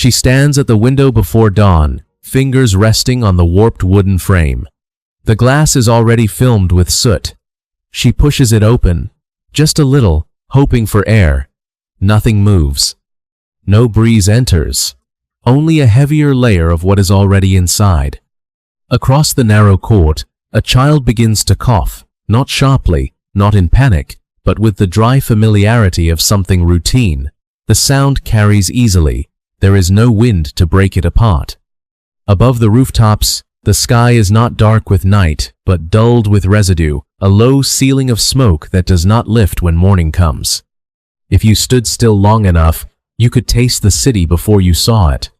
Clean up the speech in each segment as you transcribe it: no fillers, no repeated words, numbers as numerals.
She stands at the window before dawn, fingers resting on the warped wooden frame. The glass is already filmed with soot. She pushes it open, just a little, hoping for air. Nothing moves. No breeze enters. Only a heavier layer of what is already inside. Across the narrow court, a child begins to cough, not sharply, not in panic, but with the dry familiarity of something routine. The sound carries easily. There is no wind to break it apart. Above the rooftops, the sky is not dark with night, but dulled with residue, a low ceiling of smoke that does not lift when morning comes. If you stood still long enough, you could taste the city before you saw it.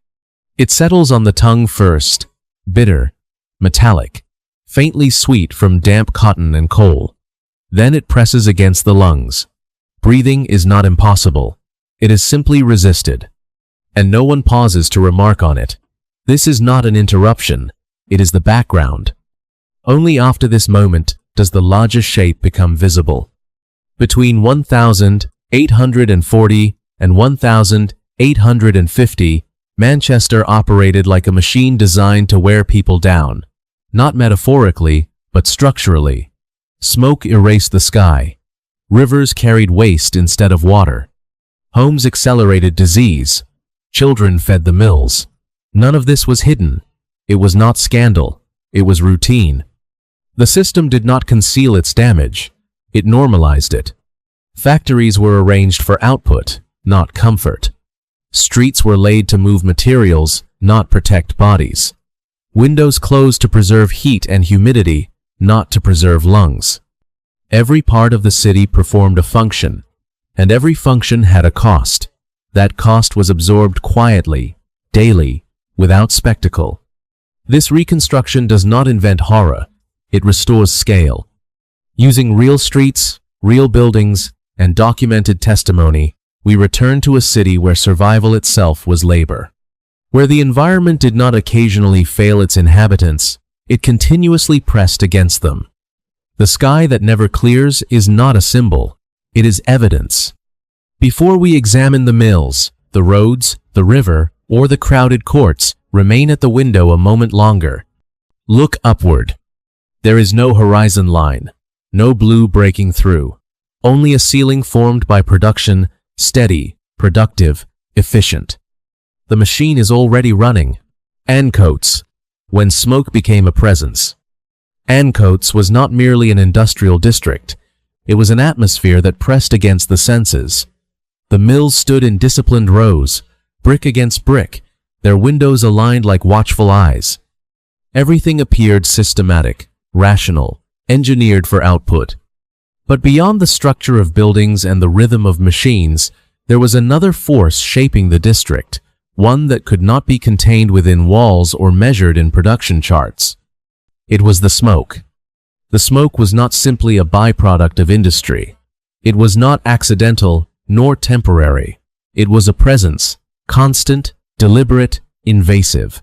It settles on the tongue first, bitter, metallic, faintly sweet from damp cotton and coal. Then it presses against the lungs. Breathing is not impossible. It is simply resisted. And no one pauses to remark on it. This is not an interruption. It is the background. Only after this moment does the larger shape become visible. Between 1840 and 1850, Manchester operated like a machine designed to wear people down. Not metaphorically, but structurally. Smoke erased the sky. Rivers carried waste instead of water. Homes accelerated disease. Children fed the mills. None of this was hidden. It was not scandal. It was routine. The system did not conceal its damage. It normalized it. Factories were arranged for output, not comfort. Streets were laid to move materials, not protect bodies. Windows closed to preserve heat and humidity, not to preserve lungs. Every part of the city performed a function, and every function had a cost. That cost was absorbed quietly, daily, without spectacle. This reconstruction does not invent horror. It restores scale. Using real streets, real buildings, and documented testimony, we return to a city where survival itself was labor. Where the environment did not occasionally fail its inhabitants, it continuously pressed against them. The sky that never clears is not a symbol. It is evidence. Before we examine the mills, the roads, the river, or the crowded courts, remain at the window a moment longer. Look upward. There is no horizon line, no blue breaking through. Only a ceiling formed by production, steady, productive, efficient. The machine is already running. Ancoats, when smoke became a presence. Ancoats was not merely an industrial district. It was an atmosphere that pressed against the senses. The mills stood in disciplined rows, brick against brick, their windows aligned like watchful eyes. Everything appeared systematic, rational, engineered for output. But beyond the structure of buildings and the rhythm of machines, there was another force shaping the district, one that could not be contained within walls or measured in production charts. It was the smoke. The smoke was not simply a byproduct of industry. It was not accidental nor temporary. It was a presence, constant, deliberate, invasive.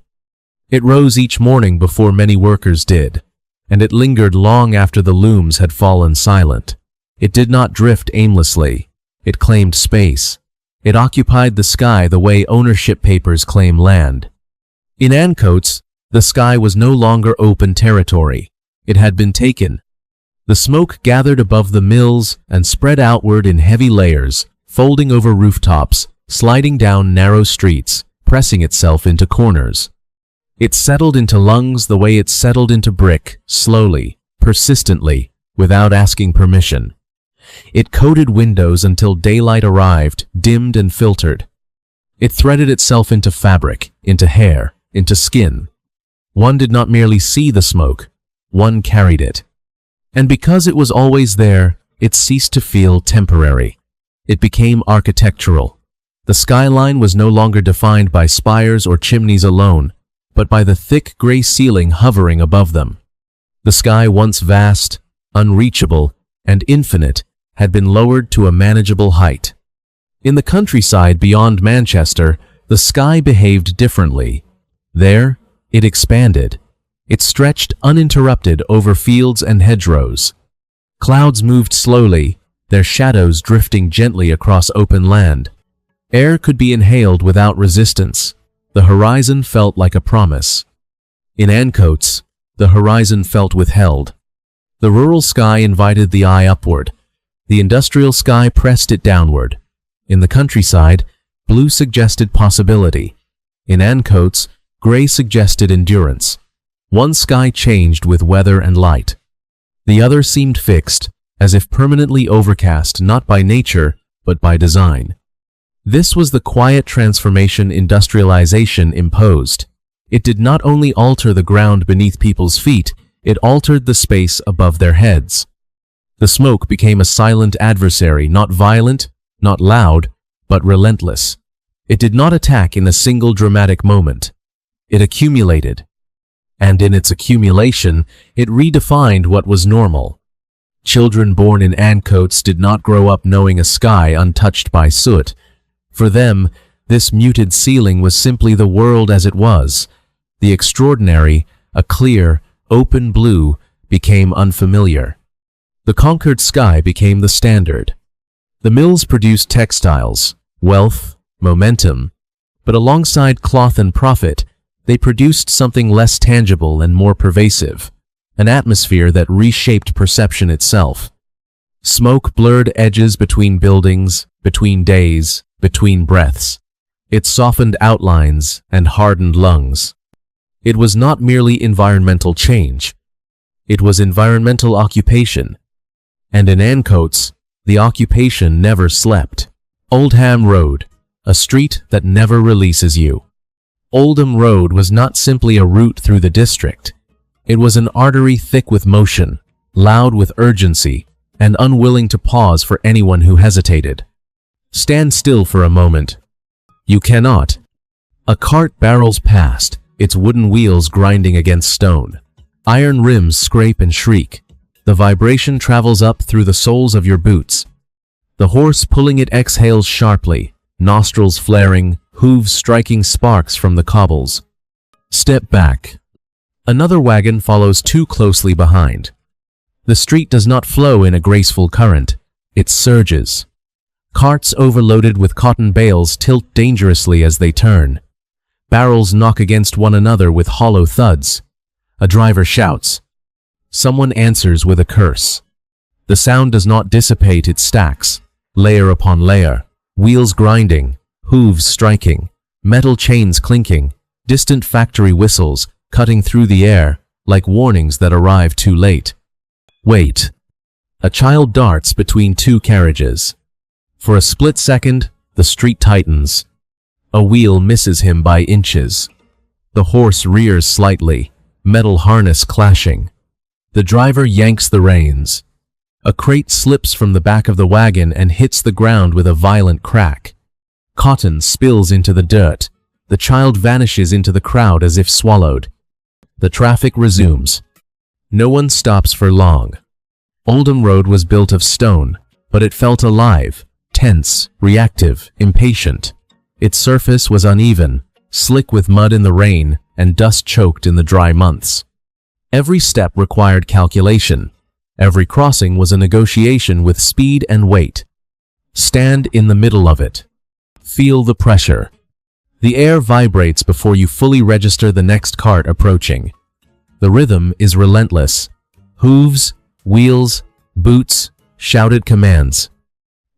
It rose each morning before many workers did, and it lingered long after the looms had fallen silent. It did not drift aimlessly. It claimed space. It occupied the sky the way ownership papers claim land. In Ancoats, the sky was no longer open territory. It had been taken. The smoke gathered above the mills and spread outward in heavy layers, folding over rooftops, sliding down narrow streets, pressing itself into corners. It settled into lungs the way it settled into brick, slowly, persistently, without asking permission. It coated windows until daylight arrived, dimmed and filtered. It threaded itself into fabric, into hair, into skin. One did not merely see the smoke, one carried it. And because it was always there, it ceased to feel temporary. It became architectural. The skyline was no longer defined by spires or chimneys alone, but by the thick gray ceiling hovering above them. The sky, once vast, unreachable, and infinite, had been lowered to a manageable height. In the countryside beyond Manchester, the sky behaved differently. There, it expanded. It stretched uninterrupted over fields and hedgerows. Clouds moved slowly, their shadows drifting gently across open land. Air could be inhaled without resistance. The horizon felt like a promise. In Ancoats, the horizon felt withheld. The rural sky invited the eye upward. The industrial sky pressed it downward. In the countryside, blue suggested possibility. In Ancoats, gray suggested endurance. One sky changed with weather and light. The other seemed fixed, as if permanently overcast not by nature, but by design. This was the quiet transformation industrialization imposed. It did not only alter the ground beneath people's feet, it altered the space above their heads. The smoke became a silent adversary, not violent, not loud, but relentless. It did not attack in a single dramatic moment. It accumulated. And in its accumulation, it redefined what was normal. Children born in Ancoats did not grow up knowing a sky untouched by soot. For them, this muted ceiling was simply the world as it was. The extraordinary, a clear, open blue, became unfamiliar. The conquered sky became the standard. The mills produced textiles, wealth, momentum, but alongside cloth and profit, they produced something less tangible and more pervasive, an atmosphere that reshaped perception itself. Smoke blurred edges between buildings, between days, between breaths. It softened outlines and hardened lungs. It was not merely environmental change. It was environmental occupation. And in Ancoats, the occupation never slept. Oldham Road, a street that never releases you. Oldham Road was not simply a route through the district. It was an artery thick with motion, loud with urgency, and unwilling to pause for anyone who hesitated. Stand still for a moment. You cannot. A cart barrels past, its wooden wheels grinding against stone. Iron rims scrape and shriek. The vibration travels up through the soles of your boots. The horse pulling it exhales sharply, nostrils flaring, hooves striking sparks from the cobbles. Step back. Another wagon follows too closely behind. The street does not flow in a graceful current. It surges. Carts overloaded with cotton bales tilt dangerously as they turn. Barrels knock against one another with hollow thuds. A driver shouts. Someone answers with a curse. The sound does not dissipate, it stacks, layer upon layer, wheels grinding, hooves striking, metal chains clinking, distant factory whistles cutting through the air like warnings that arrive too late. Wait. A child darts between two carriages. For a split second, the street tightens. A wheel misses him by inches. The horse rears slightly, metal harness clashing. The driver yanks the reins. A crate slips from the back of the wagon and hits the ground with a violent crack. Cotton spills into the dirt. The child vanishes into the crowd as if swallowed. The traffic resumes. No one stops for long. Oldham Road was built of stone, but it felt alive, tense, reactive, impatient. Its surface was uneven, slick with mud in the rain and dust choked in the dry months. Every step required calculation. Every crossing was a negotiation with speed and weight. Stand in the middle of it. Feel the pressure. The air vibrates before you fully register the next cart approaching. The rhythm is relentless. Hooves, wheels, boots, shouted commands.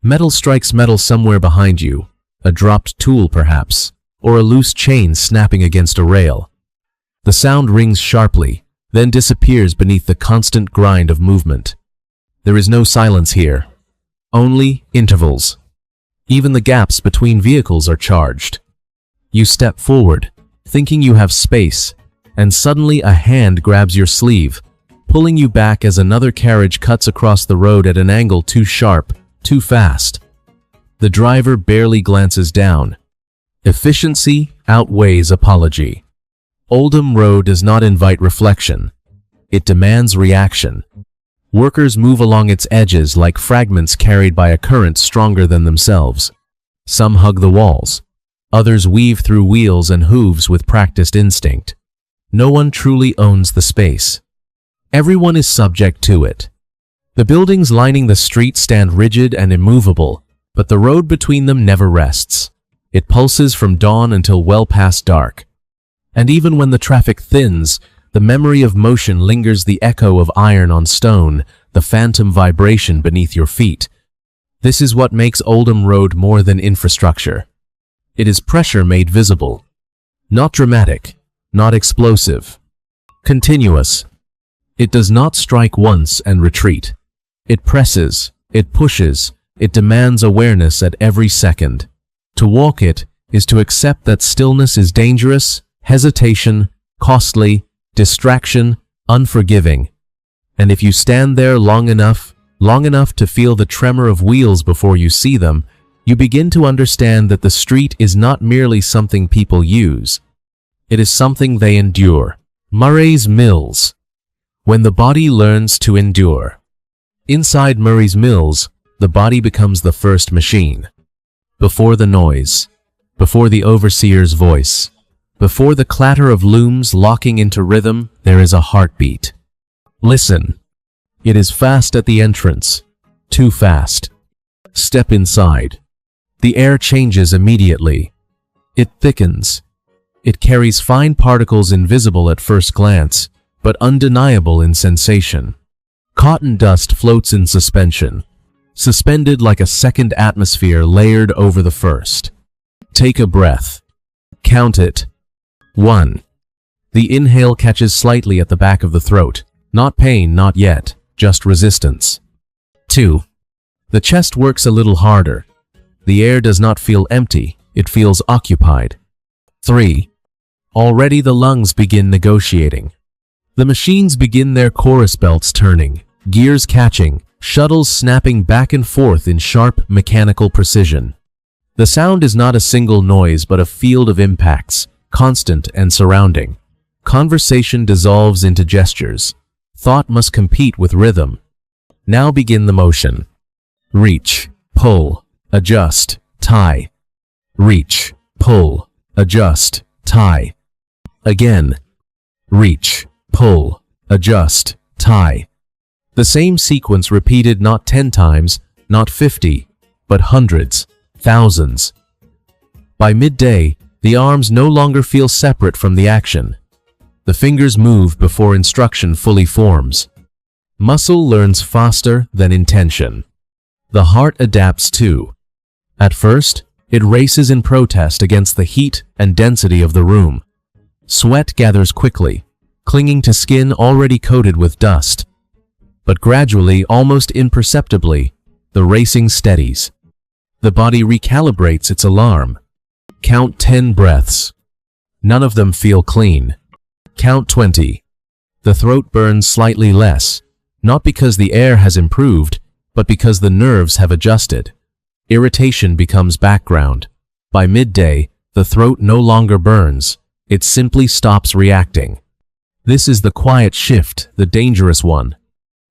Metal strikes metal somewhere behind you, a dropped tool perhaps, or a loose chain snapping against a rail. The sound rings sharply, then disappears beneath the constant grind of movement. There is no silence here. Only intervals. Even the gaps between vehicles are charged. You step forward, thinking you have space, and suddenly a hand grabs your sleeve, pulling you back as another carriage cuts across the road at an angle too sharp, too fast. The driver barely glances down. Efficiency outweighs apology. Oldham Road does not invite reflection. It demands reaction. Workers move along its edges like fragments carried by a current stronger than themselves. Some hug the walls. Others weave through wheels and hooves with practiced instinct. No one truly owns the space. Everyone is subject to it. The buildings lining the street stand rigid and immovable, but the road between them never rests. It pulses from dawn until well past dark. And even when the traffic thins, the memory of motion lingers, the echo of iron on stone, the phantom vibration beneath your feet. This is what makes Oldham Road more than infrastructure. It is pressure made visible. Not dramatic, not explosive. Continuous. It does not strike once and retreat. It presses, it pushes, it demands awareness at every second. To walk it is to accept that stillness is dangerous, hesitation, costly, distraction, unforgiving. And if you stand there long enough to feel the tremor of wheels before you see them, you begin to understand that the street is not merely something people use. It is something they endure. Murray's Mills. When the body learns to endure. Inside Murray's Mills, the body becomes the first machine. Before the noise, before the overseer's voice, before the clatter of looms locking into rhythm, there is a heartbeat. Listen. It is fast at the entrance. Too fast. Step inside. The air changes immediately. It thickens. It carries fine particles invisible at first glance, but undeniable in sensation. Cotton dust floats in suspension, suspended like a second atmosphere layered over the first. Take a breath. Count it. 1. The inhale catches slightly at the back of the throat. Not pain, not yet, just resistance. 2. The chest works a little harder. The air does not feel empty, it feels occupied. 3. Already the lungs begin negotiating. The machines begin their chorus belts turning, gears catching, shuttles snapping back and forth in sharp mechanical precision. The sound is not a single noise but a field of impacts, constant and surrounding. Conversation dissolves into gestures. Thought must compete with rhythm. Now begin the motion. Reach, pull, adjust, tie. Reach, pull, adjust, tie. Again. Reach, pull, adjust, tie. The same sequence repeated not 10 times, not 50, but hundreds, thousands. By midday, the arms no longer feel separate from the action. The fingers move before instruction fully forms. Muscle learns faster than intention. The heart adapts too. At first, it races in protest against the heat and density of the room. Sweat gathers quickly, clinging to skin already coated with dust. But gradually, almost imperceptibly, the racing steadies. The body recalibrates its alarm. Count 10 breaths. None of them feel clean. Count 20. The throat burns slightly less, not because the air has improved, but because the nerves have adjusted. Irritation becomes background. By midday, the throat no longer burns, it simply stops reacting. This is the quiet shift, the dangerous one.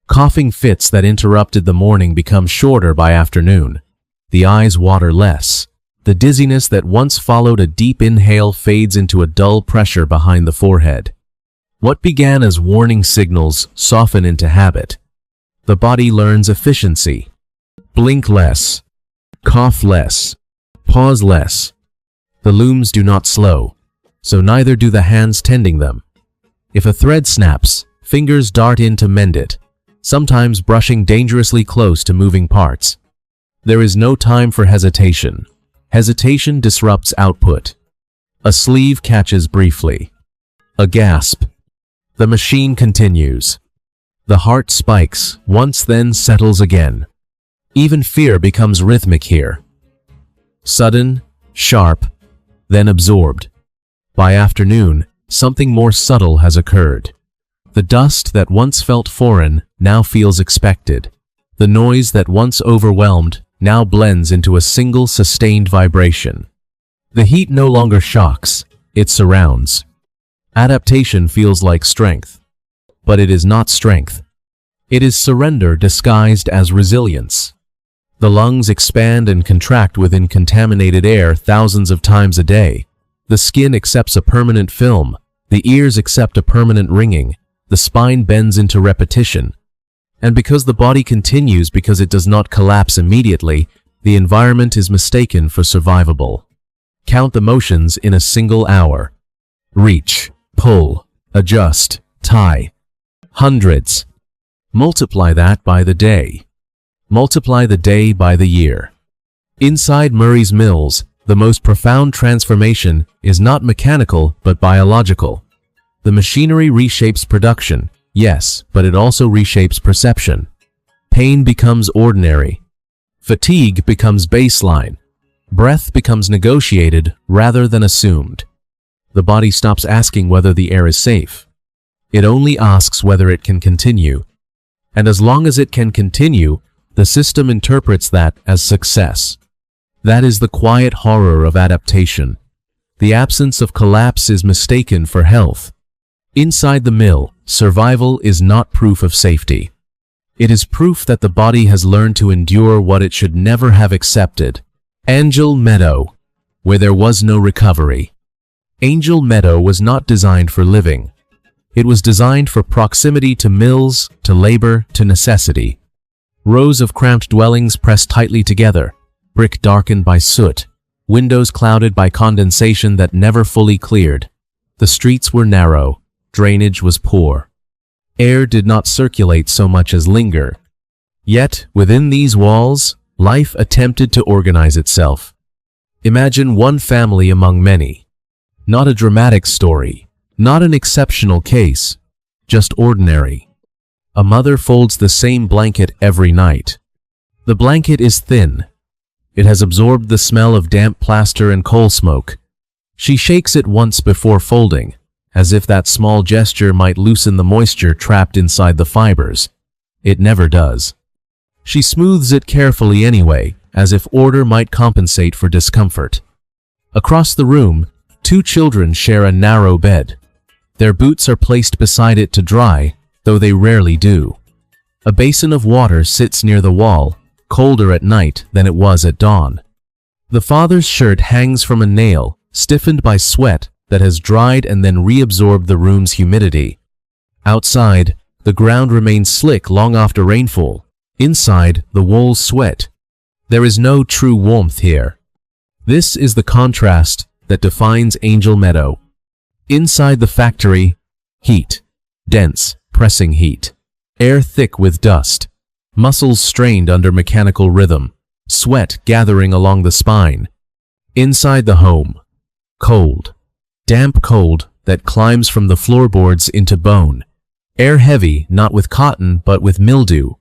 Coughing fits that interrupted the morning become shorter by afternoon. The eyes water less. The dizziness that once followed a deep inhale fades into a dull pressure behind the forehead. What began as warning signals soften into habit. The body learns efficiency. Blink less. Cough less. Pause less. The looms do not slow, so neither do the hands tending them. If a thread snaps, fingers dart in to mend it, sometimes brushing dangerously close to moving parts. There is no time for hesitation. Hesitation disrupts output. A sleeve catches briefly. A gasp. The machine continues. The heart spikes, once then settles again. Even fear becomes rhythmic here. Sudden, sharp, then absorbed. By afternoon, something more subtle has occurred. The dust that once felt foreign now feels expected. The noise that once overwhelmed now blends into a single sustained vibration. The heat no longer shocks, it surrounds. Adaptation feels like strength, but it is not strength. It is surrender disguised as resilience. The lungs expand and contract within contaminated air thousands of times a day. The skin accepts a permanent film. The ears accept a permanent ringing. The spine bends into repetition. And because the body continues because it does not collapse immediately, the environment is mistaken for survivable. Count the motions in a single hour. Reach, pull, adjust, tie. Hundreds. Multiply that by the day. Multiply the day by the year. Inside Murray's mills, the most profound transformation is not mechanical but biological. The machinery reshapes production, yes, but it also reshapes perception. Pain becomes ordinary. Fatigue becomes baseline. Breath becomes negotiated rather than assumed. The body stops asking whether the air is safe. It only asks whether it can continue. And as long as it can continue, the system interprets that as success. That is the quiet horror of adaptation. The absence of collapse is mistaken for health. Inside the mill, survival is not proof of safety. It is proof that the body has learned to endure what it should never have accepted. Angel Meadow, where there was no recovery. Angel Meadow was not designed for living. It was designed for proximity to mills, to labor, to necessity. Rows of cramped dwellings pressed tightly together, brick darkened by soot, windows clouded by condensation that never fully cleared. The streets were narrow, drainage was poor. Air did not circulate so much as linger. Yet, within these walls, life attempted to organize itself. Imagine one family among many. Not a dramatic story, not an exceptional case, just ordinary. A mother folds the same blanket every night. The blanket is thin. It has absorbed the smell of damp plaster and coal smoke. She shakes it once before folding, as if that small gesture might loosen the moisture trapped inside the fibers. It never does. She smooths it carefully anyway, as if order might compensate for discomfort. Across the room, two children share a narrow bed. Their boots are placed beside it to dry, though they rarely do. A basin of water sits near the wall, colder at night than it was at dawn. The father's shirt hangs from a nail, stiffened by sweat that has dried and then reabsorbed the room's humidity. Outside, the ground remains slick long after rainfall. Inside, the walls sweat. There is no true warmth here. This is the contrast that defines Angel Meadow. Inside the factory, heat. Dense, pressing heat. Air thick with dust. Muscles strained under mechanical rhythm. Sweat gathering along the spine. Inside the home, cold. Damp cold that climbs from the floorboards into bone. Air heavy, not with cotton, but with mildew.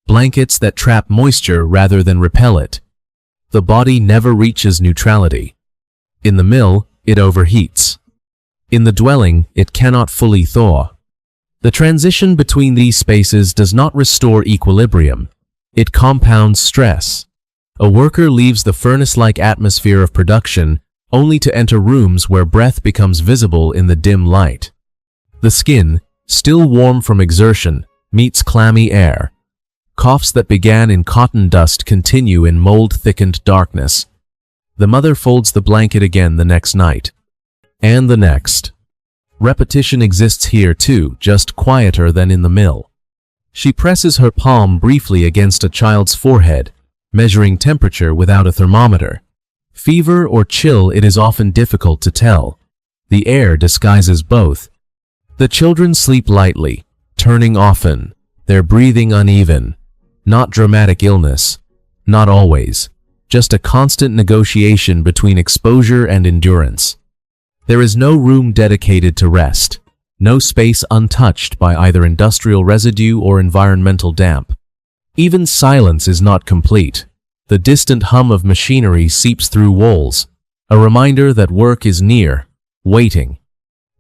Blankets that trap moisture rather than repel it. The body never reaches neutrality. In the mill, it overheats. In the dwelling, it cannot fully thaw. The transition between these spaces does not restore equilibrium. It compounds stress. A worker leaves the furnace-like atmosphere of production only to enter rooms where breath becomes visible in the dim light. The skin, still warm from exertion, meets clammy air. Coughs that began in cotton dust continue in mold-thickened darkness. The mother folds the blanket again the next night. And the next. Repetition exists here too, just quieter than in the mill. She presses her palm briefly against a child's forehead, measuring temperature without a thermometer. Fever or chill, it is often difficult to tell. The air disguises both. The children sleep lightly, turning often, their breathing uneven. Not dramatic illness. Not always. Just a constant negotiation between exposure and endurance. There is no room dedicated to rest. No space untouched by either industrial residue or environmental damp. Even silence is not complete. The distant hum of machinery seeps through walls, a reminder that work is near, waiting.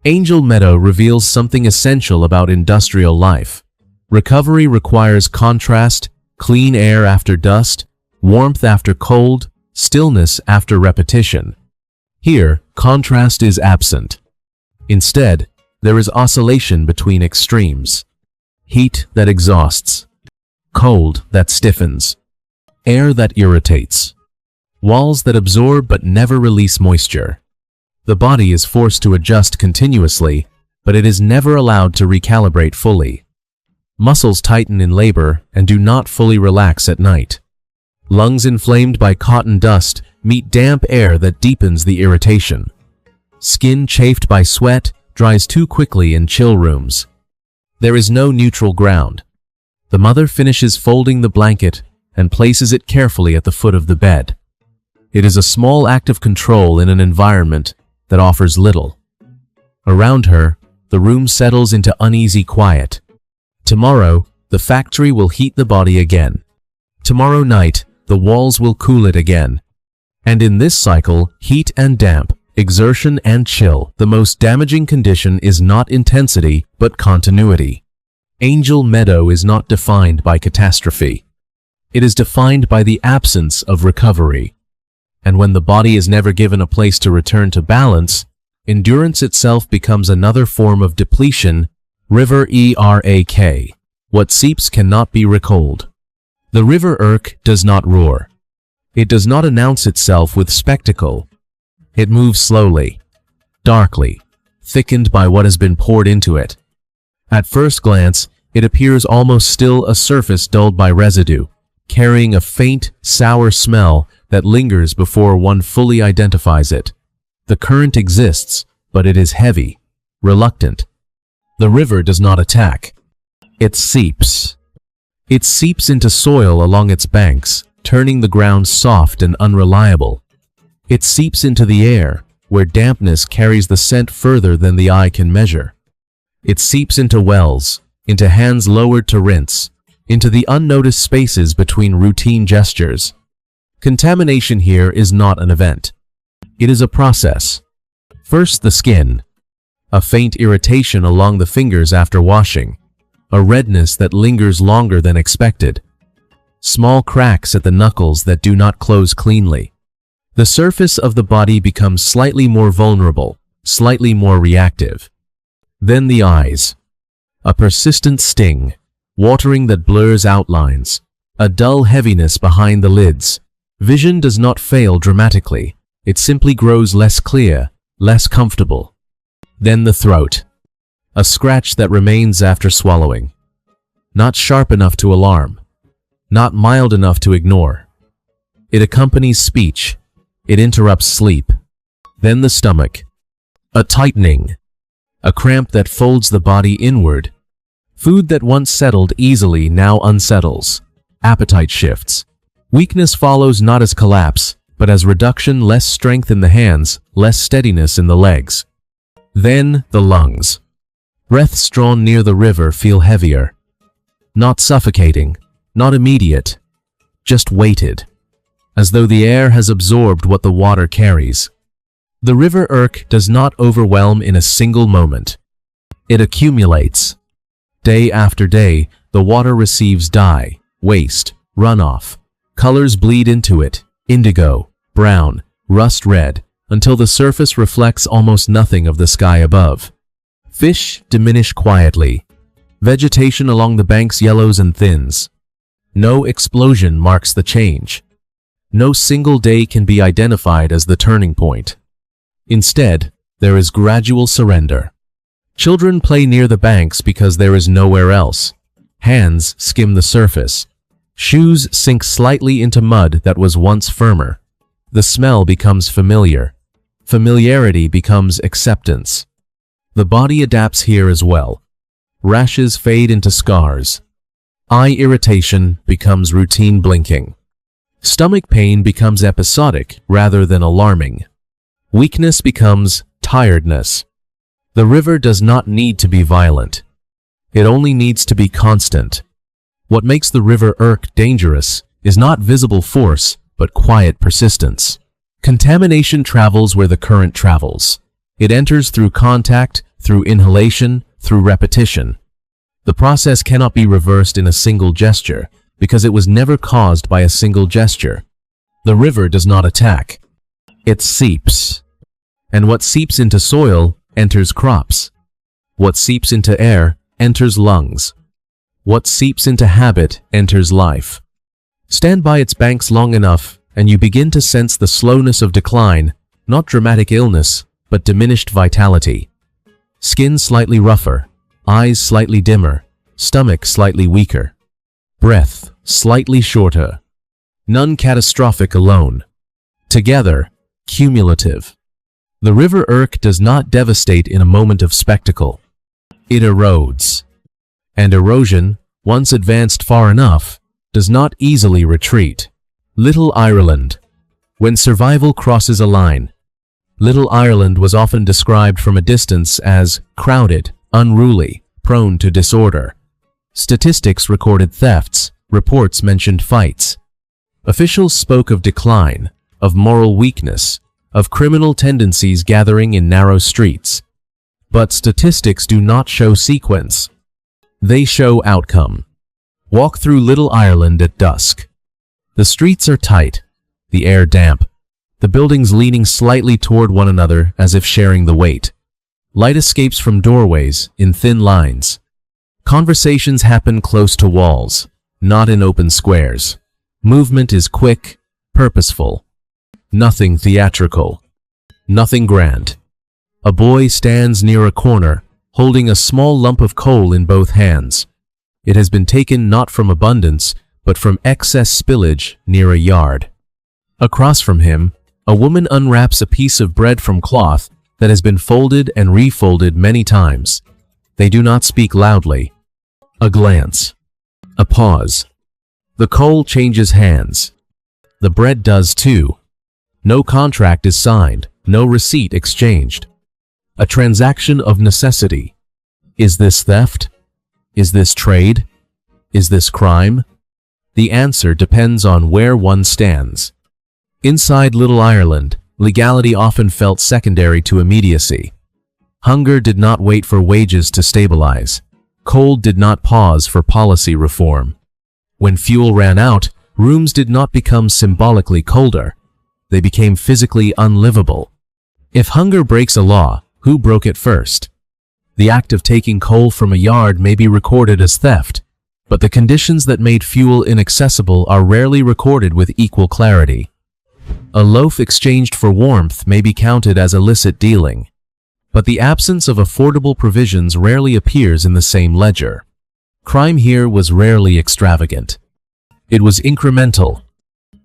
Angel Meadow reveals something essential about industrial life. Recovery requires contrast, clean air after dust, warmth after cold, stillness after repetition. Here, contrast is absent. Instead, there is oscillation between extremes. Heat that exhausts. Cold that stiffens. Air that irritates. Walls that absorb but never release moisture. The body is forced to adjust continuously, but it is never allowed to recalibrate fully. Muscles tighten in labor and do not fully relax at night. Lungs inflamed by cotton dust meet damp air that deepens the irritation. Skin chafed by sweat dries too quickly in chill rooms. There is no neutral ground. The mother finishes folding the blanket and places it carefully at the foot of the bed. It is a small act of control in an environment that offers little. Around her, the room settles into uneasy quiet. Tomorrow, the factory will heat the body again. Tomorrow night, the walls will cool it again. And in this cycle, heat and damp, exertion and chill, the most damaging condition is not intensity, but continuity. Angel Meadow is not defined by catastrophe. It is defined by the absence of recovery. And when the body is never given a place to return to balance, endurance itself becomes another form of depletion. River ERAK. What seeps cannot be recalled. The river Irk does not roar. It does not announce itself with spectacle. It moves slowly, darkly, thickened by what has been poured into it. At first glance, it appears almost still, a surface dulled by residue, carrying a faint, sour smell that lingers before one fully identifies it. The current exists, but it is heavy, reluctant. The river does not attack. It seeps. It seeps into soil along its banks, turning the ground soft and unreliable. It seeps into the air, where dampness carries the scent further than the eye can measure. It seeps into wells, into hands lowered to rinse, into the unnoticed spaces between routine gestures. Contamination here is not an event. It is a process. First, the skin. A faint irritation along the fingers after washing. A redness that lingers longer than expected. Small cracks at the knuckles that do not close cleanly. The surface of the body becomes slightly more vulnerable, slightly more reactive. Then the eyes. A persistent sting, watering that blurs outlines. A dull heaviness behind the lids. Vision does not fail dramatically. It simply grows less clear, less comfortable. Then the throat. A scratch that remains after swallowing. Not sharp enough to alarm. Not mild enough to ignore. It accompanies speech. It interrupts sleep. Then the stomach. A tightening. A cramp that folds the body inward. Food that once settled easily now unsettles. Appetite shifts. Weakness follows not as collapse, but as reduction, less strength in the hands, less steadiness in the legs. Then the lungs. Breaths drawn near the river feel heavier. Not suffocating, not immediate, just weighted, as though the air has absorbed what the water carries. The river Irk does not overwhelm in a single moment. It accumulates. Day after day, the water receives dye, waste, runoff. Colors bleed into it, indigo, brown, rust red, until the surface reflects almost nothing of the sky above. Fish diminish quietly. Vegetation along the banks yellows and thins. No explosion marks the change. No single day can be identified as the turning point. Instead, there is gradual surrender. Children play near the banks because there is nowhere else. Hands skim the surface. Shoes sink slightly into mud that was once firmer. The smell becomes familiar. Familiarity becomes acceptance. The body adapts here as well. Rashes fade into scars. Eye irritation becomes routine blinking. Stomach pain becomes episodic rather than alarming. Weakness becomes tiredness. The river does not need to be violent. It only needs to be constant. What makes the river Irk dangerous is not visible force, but quiet persistence. Contamination travels where the current travels. It enters through contact, through inhalation, through repetition. The process cannot be reversed in a single gesture, because it was never caused by a single gesture. The river does not attack. It seeps. And what seeps into soil enters crops. What seeps into air enters lungs. What seeps into habit enters life. Stand by its banks long enough, and you begin to sense the slowness of decline, not dramatic illness, but diminished vitality. Skin slightly rougher, eyes slightly dimmer, stomach slightly weaker. Breath slightly shorter. None catastrophic alone. Together, cumulative. The River Irk does not devastate in a moment of spectacle. It erodes. And erosion, once advanced far enough, does not easily retreat. Little Ireland. When survival crosses a line. Little Ireland was often described from a distance as crowded, unruly, prone to disorder. Statistics recorded thefts, reports mentioned fights. Officials spoke of decline, of moral weakness, of criminal tendencies gathering in narrow streets. But statistics do not show sequence. They show outcome. Walk through Little Ireland at dusk. The streets are tight, the air damp, the buildings leaning slightly toward one another as if sharing the weight. Light escapes from doorways in thin lines. Conversations happen close to walls, not in open squares. Movement is quick, purposeful. Nothing theatrical. Nothing grand. A boy stands near a corner, holding a small lump of coal in both hands. It has been taken not from abundance, but from excess spillage near a yard. Across from him, a woman unwraps a piece of bread from cloth that has been folded and refolded many times. They do not speak loudly. A glance. A pause. The coal changes hands. The bread does too. No contract is signed, no receipt exchanged. A transaction of necessity. Is this theft? Is this trade? Is this crime? The answer depends on where one stands. Inside Little Ireland, legality often felt secondary to immediacy. Hunger did not wait for wages to stabilize. Cold did not pause for policy reform. When fuel ran out, rooms did not become symbolically colder. They became physically unlivable. If hunger breaks a law, who broke it first? The act of taking coal from a yard may be recorded as theft, but the conditions that made fuel inaccessible are rarely recorded with equal clarity. A loaf exchanged for warmth may be counted as illicit dealing, but the absence of affordable provisions rarely appears in the same ledger. Crime here was rarely extravagant. It was incremental.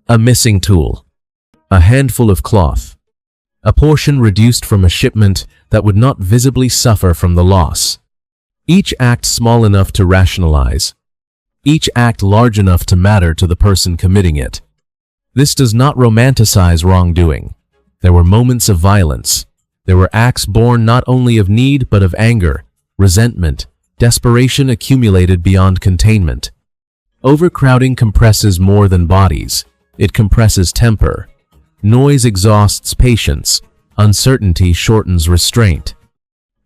A missing tool. A handful of cloth. A portion reduced from a shipment that would not visibly suffer from the loss. Each act small enough to rationalize. Each act large enough to matter to the person committing it. This does not romanticize wrongdoing. There were moments of violence. There were acts born not only of need but of anger, resentment, desperation accumulated beyond containment. Overcrowding compresses more than bodies. It compresses temper. Noise exhausts patience. Uncertainty shortens restraint.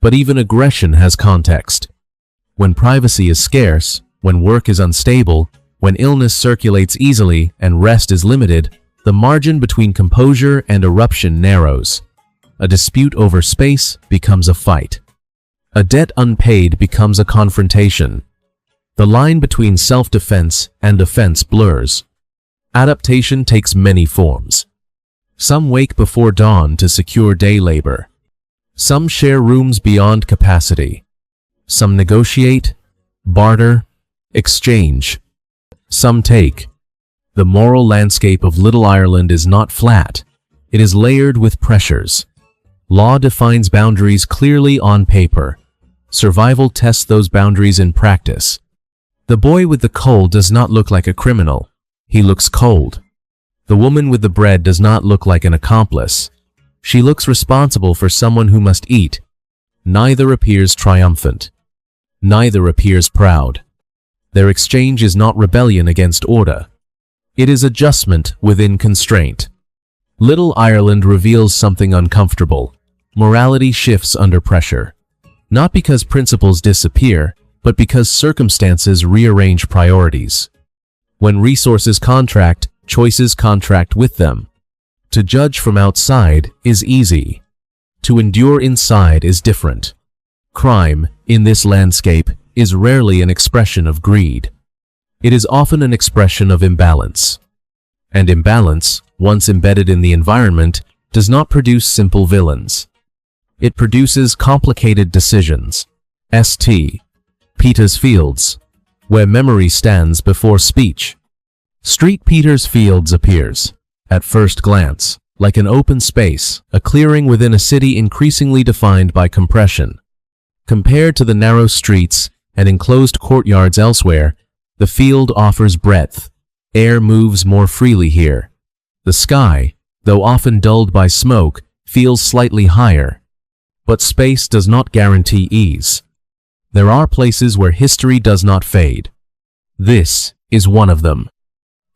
But even aggression has context. When privacy is scarce, when work is unstable, when illness circulates easily and rest is limited, the margin between composure and eruption narrows. A dispute over space becomes a fight. A debt unpaid becomes a confrontation. The line between self-defense and offense blurs. Adaptation takes many forms. Some wake before dawn to secure day labor. Some share rooms beyond capacity. Some negotiate, barter, exchange. Some take. The moral landscape of Little Ireland is not flat. It is layered with pressures. Law defines boundaries clearly on paper. Survival tests those boundaries in practice. The boy with the coal does not look like a criminal. He looks cold. The woman with the bread does not look like an accomplice. She looks responsible for someone who must eat. Neither appears triumphant. Neither appears proud. Their exchange is not rebellion against order. It is adjustment within constraint. Little Ireland reveals something uncomfortable. Morality shifts under pressure. Not because principles disappear, but because circumstances rearrange priorities. When resources contract, choices contract with them. To judge from outside is easy. To endure inside is different. Crime, in this landscape, is rarely an expression of greed. It is often an expression of imbalance. And imbalance, once embedded in the environment, does not produce simple villains. It produces complicated decisions. St. Peter's Fields, where memory stands before speech. Street Peter's Fields appears, at first glance, like an open space, a clearing within a city increasingly defined by compression. Compared to the narrow streets and enclosed courtyards elsewhere, the field offers breadth. Air moves more freely here. The sky, though often dulled by smoke, feels slightly higher. But space does not guarantee ease. There are places where history does not fade. This is one of them.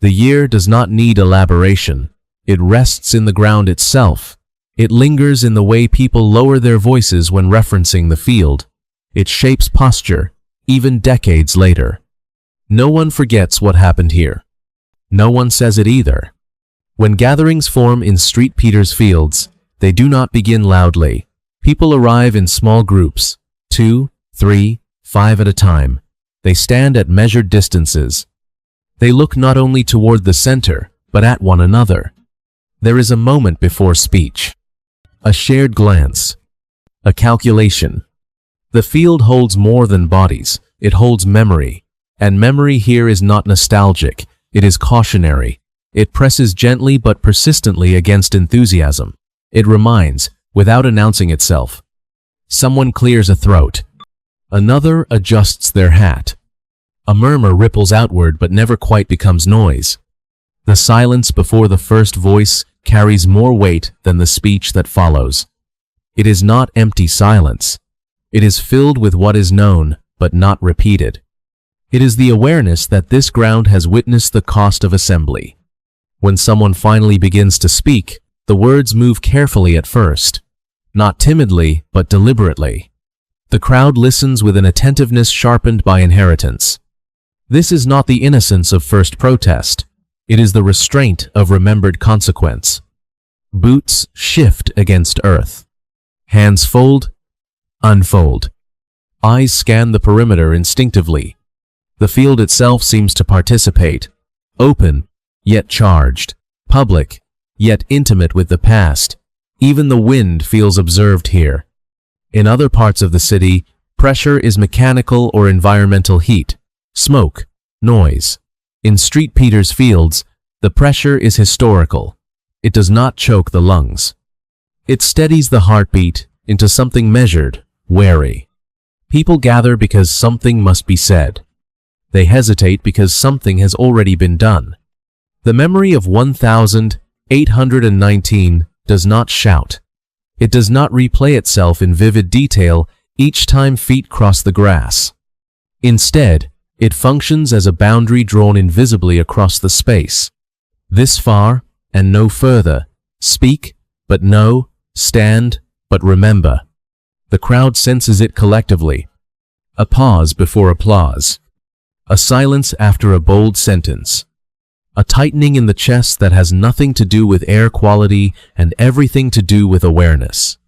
The year does not need elaboration. It rests in the ground itself. It lingers in the way people lower their voices when referencing the field. It shapes posture, even decades later. No one forgets what happened here. No one says it either. When gatherings form in St. Peter's Fields, they do not begin loudly. People arrive in small groups, 2, 3, 5 at a time. They stand at measured distances. They look not only toward the center, but at one another. There is a moment before speech. A shared glance. A calculation. The field holds more than bodies. It holds memory. And memory here is not nostalgic. It is cautionary. It presses gently but persistently against enthusiasm. It reminds, without announcing itself. Someone clears a throat. Another adjusts their hat. A murmur ripples outward but never quite becomes noise. The silence before the first voice carries more weight than the speech that follows. It is not empty silence. It is filled with what is known but not repeated. It is the awareness that this ground has witnessed the cost of assembly. When someone finally begins to speak, the words move carefully at first, not timidly but deliberately. The crowd listens with an attentiveness sharpened by inheritance. This is not the innocence of first protest. It is the restraint of remembered consequence. Boots shift against earth. Hands fold, unfold. Eyes scan the perimeter instinctively. The field itself seems to participate, open, yet charged, public, yet intimate with the past. Even the wind feels observed here. In other parts of the city, pressure is mechanical or environmental heat, smoke, noise. In St. Peter's Fields, the pressure is historical. It does not choke the lungs. It steadies the heartbeat into something measured, wary. People gather because something must be said. They hesitate because something has already been done. The memory of 1819 does not shout. It does not replay itself in vivid detail each time feet cross the grass. Instead, it functions as a boundary drawn invisibly across the space. This far and no further. Speak, but no. Stand, but remember. The crowd senses it collectively. A pause before applause. A silence after a bold sentence. A tightening in the chest that has nothing to do with air quality and everything to do with awareness.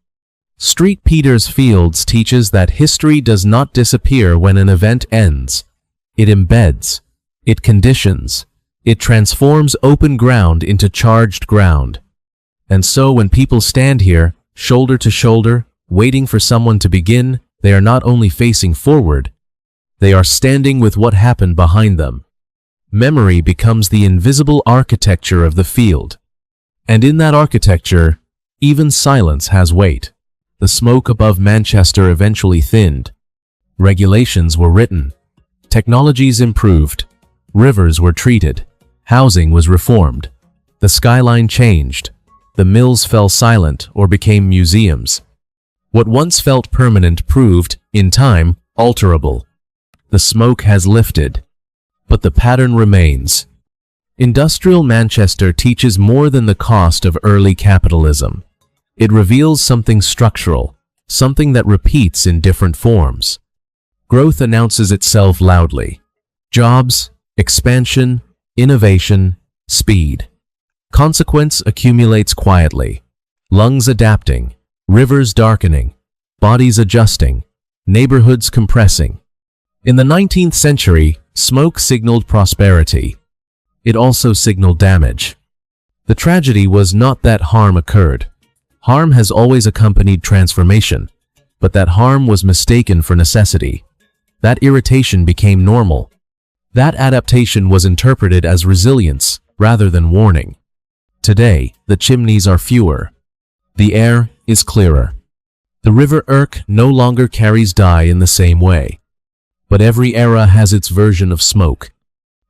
St. Peter's Fields teaches that history does not disappear when an event ends. It embeds. It conditions. It transforms open ground into charged ground. And so when people stand here, shoulder to shoulder, waiting for someone to begin, they are not only facing forward, they are standing with what happened behind them. Memory becomes the invisible architecture of the field. And in that architecture, even silence has weight. The smoke above Manchester eventually thinned. Regulations were written. Technologies improved. Rivers were treated. Housing was reformed. The skyline changed. The mills fell silent or became museums. What once felt permanent proved, in time, alterable. The smoke has lifted. But the pattern remains. Industrial Manchester teaches more than the cost of early capitalism. It reveals something structural, something that repeats in different forms. Growth announces itself loudly. Jobs, expansion, innovation, speed. Consequence accumulates quietly. Lungs adapting, rivers darkening, bodies adjusting, neighborhoods compressing. In the 19th century, smoke signaled prosperity. It also signaled damage. The tragedy was not that harm occurred. Harm has always accompanied transformation, but that harm was mistaken for necessity. That irritation became normal. That adaptation was interpreted as resilience rather than warning. Today, the chimneys are fewer. The air is clearer. The River Irk no longer carries dye in the same way. But every era has its version of smoke.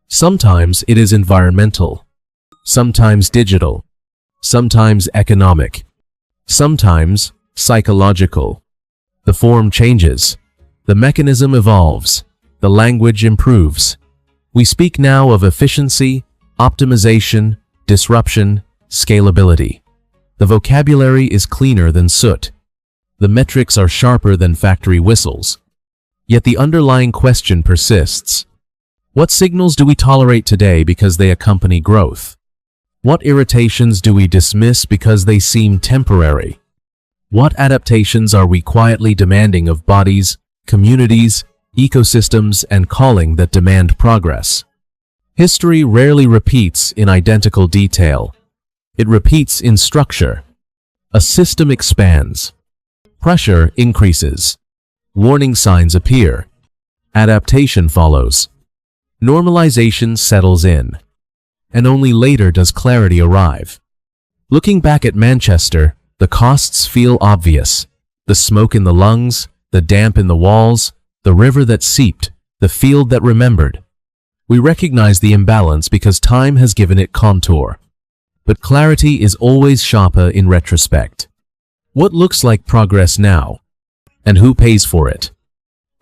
Sometimes it is environmental, sometimes digital, sometimes economic, sometimes psychological. The form changes, the mechanism evolves, the language improves. We speak now of efficiency, optimization, disruption, scalability. The vocabulary is cleaner than soot. The metrics are sharper than factory whistles. Yet the underlying question persists. What signals do we tolerate today because they accompany growth? What irritations do we dismiss because they seem temporary? What adaptations are we quietly demanding of bodies, communities, ecosystems, and calling that demand progress? History rarely repeats in identical detail. It repeats in structure. A system expands. Pressure increases. Warning signs appear. Adaptation follows. Normalization settles in. And only later does clarity arrive. Looking back at Manchester, the costs feel obvious. The smoke in the lungs, the damp in the walls, the river that seeped, the field that remembered. We recognize the imbalance because time has given it contour. But clarity is always sharper in retrospect. What looks like progress now? And who pays for it?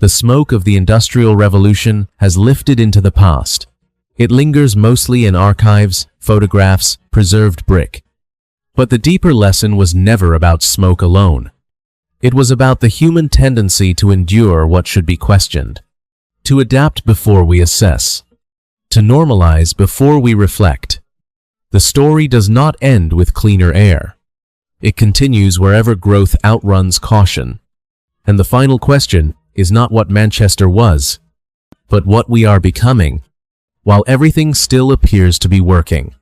The smoke of the Industrial Revolution has lifted into the past. It lingers mostly in archives, photographs, preserved brick. But the deeper lesson was never about smoke alone. It was about the human tendency to endure what should be questioned, to adapt before we assess, to normalize before we reflect. The story does not end with cleaner air. It continues wherever growth outruns caution. And the final question is not what Manchester was, but what we are becoming, while everything still appears to be working.